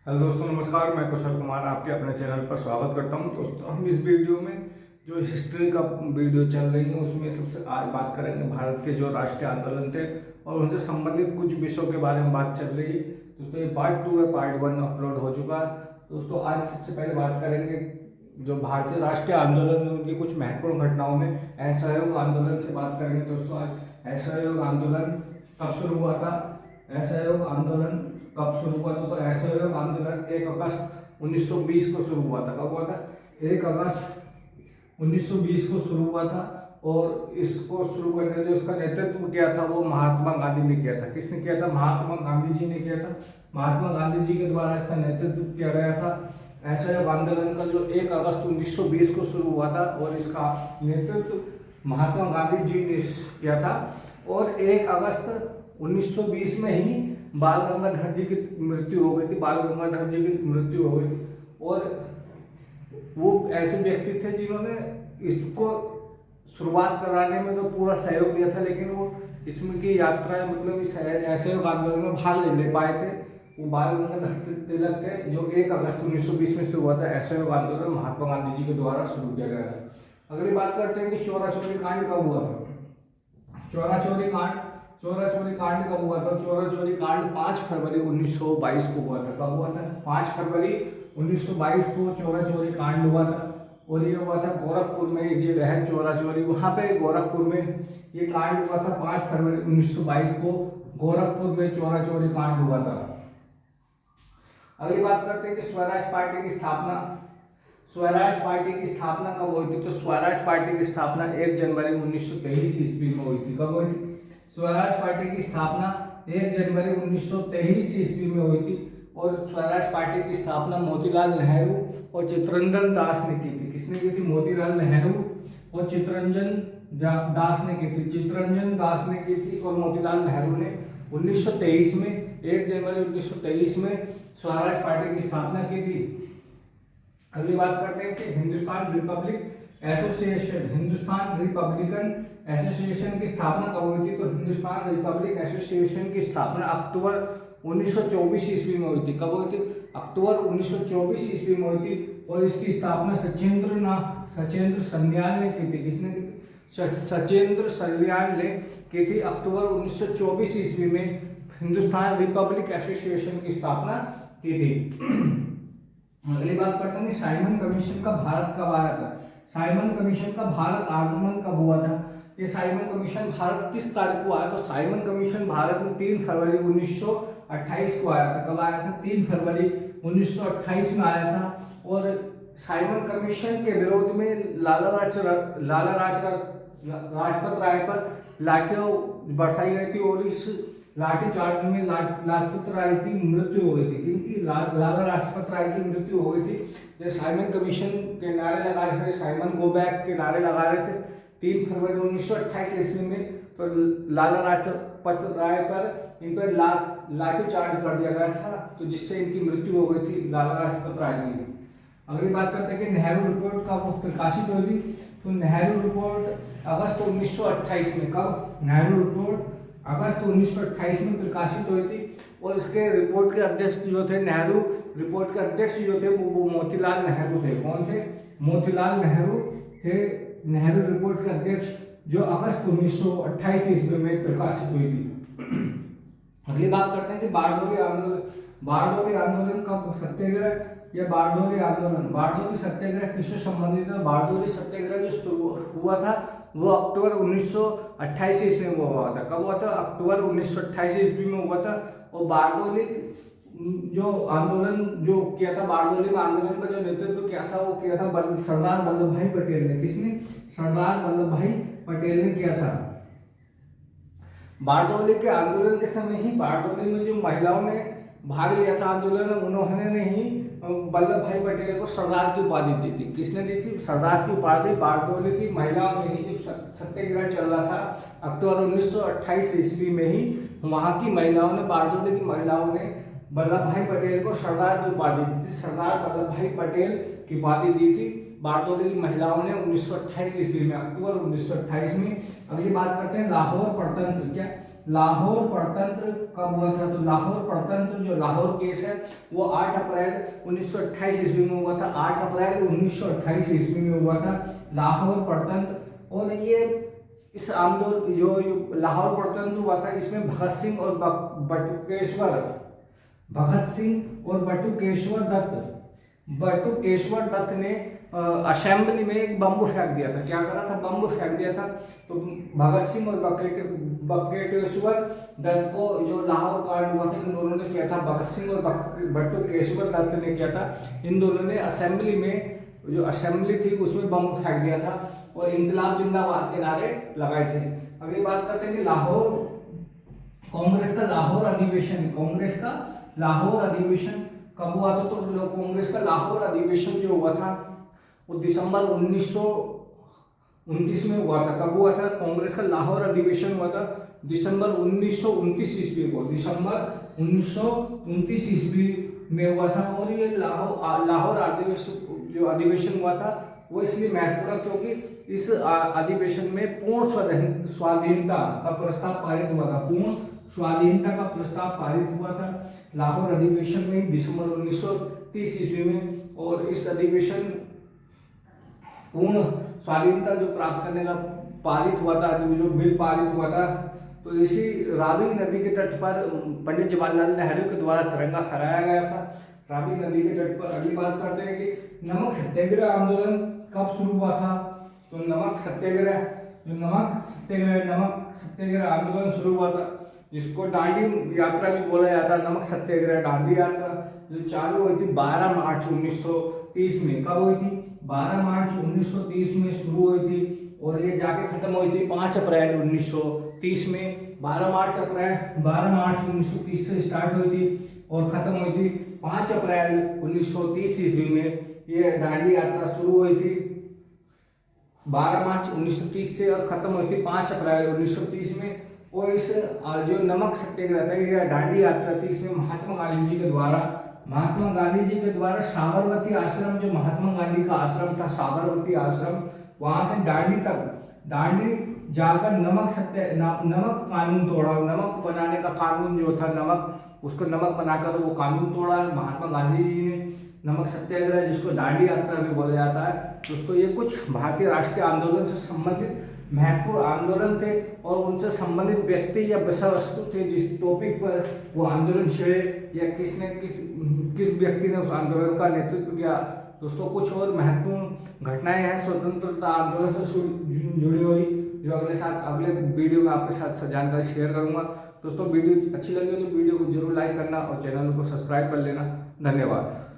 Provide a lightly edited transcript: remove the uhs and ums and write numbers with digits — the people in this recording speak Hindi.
हेलो दोस्तों, नमस्कार। मैं कुशल कुमार आपके अपने चैनल पर स्वागत करता हूं। दोस्तों, हम इस वीडियो में जो हिस्ट्री का वीडियो चल रही है उसमें सबसे आज बात करेंगे भारत के जो राष्ट्रीय आंदोलन थे और उनसे संबंधित कुछ विषयों के बारे में बात चल रही है। दोस्तों, ये पार्ट 2 है, पार्ट 1 अपलोड हो चुका है। दोस्तों, आज सबसे पहले बात करेंगे जो भारतीय राष्ट्रीय आंदोलन में उनकी कुछ महत्वपूर्ण घटनाओं में असहयोग आंदोलन से बात करेंगे। दोस्तों, आज असहयोग आंदोलन कब शुरू हुआ था, असहयोग आंदोलन कब शुरू हुआ था? तो असहयोग आंदोलन 1 अगस्त 1920 को शुरू हुआ था। कब हुआ था? 1 अगस्त 1920 को शुरू हुआ था। और इसको शुरू करने जो इसका नेतृत्व किया था वो महात्मा गांधी ने किया था। किसने किया था? महात्मा गांधी जी ने किया था। महात्मा गांधी जी के द्वारा इसका नेतृत्व किया गया था। असहयोग आंदोलन का जो 1 अगस्त 1920 को शुरू हुआ था और इसका नेतृत्व महात्मा गांधी जी ने किया था। और 1 अगस्त 1920 में ही बाल गंगाधर जी की मृत्यु हो गई थी। बाल गंगाधर जी की मृत्यु हो गई थी और वो ऐसे व्यक्ति थे जिन्होंने इसको शुरुआत कराने में तो पूरा सहयोग दिया था, लेकिन वो इसमें की यात्रा मतलब इस असहयोग आंदोलन में भाग ले पाए थे। वो बाल गंगाधर तिलक थे जो 1 अगस्त 1920 में शुरू हुआ था। असहयोग आंदोलन महात्मा गांधी जी के द्वारा शुरू किया गया था। अगली बात करते हैं कि चौरा चौरी कांड कब हुआ था। चौरा चौरी कांड कब हुआ था? चौरा चौरी कांड 5 फरवरी 1922 को हुआ था। कब हुआ था? 5 फरवरी 1922 को चौरा चौरी कांड हुआ था। और ये हुआ था गोरखपुर में, एक जगह है चौरा चौरी, वहाँ पे गोरखपुर में ये कांड हुआ था। 5 फरवरी 1922 को गोरखपुर में चौरा चौरी कांड हुआ था। अगली बात करते हैं कि स्वराज पार्टी की स्थापना। स्वराज पार्टी की स्थापना कब हुई थी? तो स्वराज पार्टी की स्थापना 1 जनवरी 1923 ईस्वी में हुई थी। कब हुई थी? स्वराज पार्टी की स्थापना 1 जनवरी 1923 ईस्वी में हुई थी। और स्वराज पार्टी की स्थापना मोतीलाल नेहरू और चित्तरंजन दास ने की थी। किसने की थी? मोतीलाल नेहरू और चित्तरंजन दास ने की थी। चित्तरंजन दास ने की थी और मोतीलाल नेहरू ने 1923 में 1 जनवरी 1923 में स्वराज पार्टी की स्थापना की थी। अगली बात करते हैं कि हिंदुस्तान रिपब्लिकन एसोसिएशन की स्थापना कब हुई थी? तो हिंदुस्तान रिपब्लिक एसोसिएशन की स्थापना अक्टूबर 1924 ईस्वी में हुई थी। कब हुई थी? अक्टूबर 1924 ईस्वी में हुई थी। और इसकी स्थापना सचेंद्र सन्याल ने की थी। किसने की थी? सचेंद्र सन्याल ने की थी। अक्टूबर 1924 ईस्वी में हिंदुस्तान रिपब्लिक एसोसिएशन की स्थापना की थी। अगली बात करते हैं साइमन कमीशन का भारत कब आया था। साइमन कमीशन का भारत आगमन कब हुआ था? ये साइमन कमीशन भारत किस तारीख को आया? तो साइमन कमीशन भारत में 3 फरवरी 1928 को आया था। कब आया था? 3 फरवरी 1928 में आया था। और साइमन कमीशन के विरोध में लाला लाजपत राय पर लाठियां बरसाई गई थी और इस लाठी चार्ज में लाजपत राय की मृत्यु हो गई थी। क्योंकि लाला लाजपत राय की मृत्यु हो गई थी जब साइमन कमीशन के नारे लगा रहे थे, साइमन गो बैक के नारे लगा रहे थे 3 फरवरी 1928 ईस्वी में। तो लाला लाजपत राय पर इन पर लाठी चार्ज कर दिया गया था, तो जिससे इनकी मृत्यु हो गई थी लाला लाजपत राय की। अगली बात करते हैं कि नेहरू रिपोर्ट कब प्रकाशित हुई थी। तो नेहरू रिपोर्ट अगस्त 1928 में। कब? नेहरू रिपोर्ट अगस्त 1928 में प्रकाशित हुई थी। और इसके रिपोर्ट के अध्यक्ष जो थे, नेहरू रिपोर्ट के अध्यक्ष जो थे वो मोतीलाल नेहरू थे। कौन थे? मोतीलाल नेहरू थे नेहरू रिपोर्ट के अध्यक्ष, जो अगस्त 1928 ईस्वी में प्रकाशित हुई थी। अगली बात करते हैं कि बारडोली आंदोलन कब सत्याग्रह या बारडोली सत्याग्रह किससे संबंधित है? बारडोली सत्याग्रह जो शुरू हुआ था वो अक्टूबर 1928 ईस्वी में हुआ था। कब हुआ था? अक्टूबर 1928 ईस्वी में हुआ था। और बारडोली जो आंदोलन जो किया था, बारडोली में आंदोलन का जो नेतृत्व किया था वो किया था सरदार वल्लभ भाई पटेल ने। किसने? सरदार वल्लभ भाई पटेल ने किया था। बारडोली के आंदोलन के समय ही बारडोली में जो महिलाओं ने भाग लिया था आंदोलन में, उन्होंने ही वल्लभ भाई पटेल को सरदार की उपाधि दी थी। किसने दी थी? सरदार की उपाधि बारडोली की महिलाओं ने ही, जब सत्याग्रह चल रहा था अक्टूबर 1928 ईस्वी में ही, वहाँ की महिलाओं ने, बारडोली की महिलाओं ने वल्लभ भाई पटेल को सरदार की उपाधि दी थी। सरदार वल्लभ भाई पटेल की उपाधि दी थी बारडोली की महिलाओं ने 1928 ईस्वी में, अक्टूबर 1928 में। अगली बात करते हैं लाहौर परतंत्र। क्या लाहौर परतंत्र कब हुआ था? तो लाहौर परतंत्र जो लाहौर केस है वो 8 अप्रैल 1928 ईस्वी में हुआ था। 8 अप्रैल 1928 ईस्वी में हुआ था लाहौर परतंत्र। और ये इस आंदोलन जो लाहौर परतंत्र हुआ था इसमें भगत सिंह और बटुकेश्वर दत्त ने असेंबली में एक बम्बू फेंक दिया था। क्या करा था? बम्बू फेंक दिया था। तो भगत सिंह और बटुकेश्वर दत्त को जो लाहौर कांड हुआ था इन दोनों ने किया था। भगत सिंह और बटुकेश्वर दत्त ने किया था। इन दोनों ने असेंबली में जो असेंबली थी उसमें बम फेंक दिया था और इंकलाब जिंदाबाद के नारे लगाए थे। अगली बात करते हैं कि लाहौर कांग्रेस का लाहौर अधिवेशन कब हुआ था? तो कांग्रेस का लाहौर अधिवेशन जो हुआ था वो दिसंबर 1929 में हुआ था। कब हुआ था? कांग्रेस का लाहौर अधिवेशन हुआ था दिसंबर 1929 ईस्वी को। दिसंबर 1929 ईस्वी में हुआ था। और ये लाहौर अधिवेशन हुआ था वो इसलिए महत्वपूर्ण क्योंकि इस अधिवेशन में पूर्ण स्वाधीनता का प्रस्ताव पारित हुआ था। पूर्ण स्वाधीनता का प्रस्ताव पारित हुआ था लाहौर अधिवेशन में दिसंबर 1930 ईस्वी में। और इस अधिवेशन पूर्ण स्वाधीनता जो प्राप्त करने का पारित हुआ था, जो बिल पारित हुआ था, तो इसी रावी नदी के तट पर पंडित जवाहरलाल नेहरू के द्वारा तिरंगा फहराया गया था, रावी नदी के तट पर। अगली बात करते हैं कि नमक सत्याग्रह आंदोलन कब शुरू हुआ था? तो नमक सत्याग्रह आंदोलन शुरू हुआ था जिसको दांडी यात्रा भी बोला जाता है। नमक सत्याग्रह दांडी यात्रा जो चालू हुई थी 12 मार्च 1930 में। कब हुई थी? 12 मार्च 1930 में शुरू हुई थी और ये जाके खत्म हुई थी 5 अप्रैल 1930 में। 12 मार्च 1930 से स्टार्ट हुई थी और खत्म हुई थी 5 अप्रैल 1930 ईस्वी में। ये दांडी यात्रा शुरू हुई थी 12 मार्च 1930 से और खत्म हुई थी 5 अप्रैल 1930 में। और इस जो नमक सत्याग्रह था ये दांडी यात्रा थी, इसमें महात्मा गांधी जी के द्वारा साबरमती आश्रम, जो महात्मा गांधी का आश्रम था साबरमती आश्रम, वहां से दांडी जाकर नमक कानून तोड़ा। नमक बनाने का कानून जो था, उसको नमक बनाकर वो कानून तोड़ा महात्मा गांधी जी ने। नमक सत्याग्रह जिसको दांडी यात्रा भी बोला जाता है। दोस्तों ये कुछ भारतीय राष्ट्रीय आंदोलन से संबंधित महत्वपूर्ण आंदोलन थे और उनसे संबंधित व्यक्ति या विषय वस्तु थे जिस टॉपिक पर वो आंदोलन छेड़े या किस व्यक्ति ने उस आंदोलन का नेतृत्व किया। दोस्तों कुछ और महत्वपूर्ण घटनाएं हैं स्वतंत्रता आंदोलन से जुड़ी हुई जो अगले वीडियो में आपके साथ जानकारी शेयर करूंगा। दोस्तों वीडियो अच्छी लगी हो तो वीडियो को जरूर लाइक करना और चैनल को सब्सक्राइब कर लेना। धन्यवाद।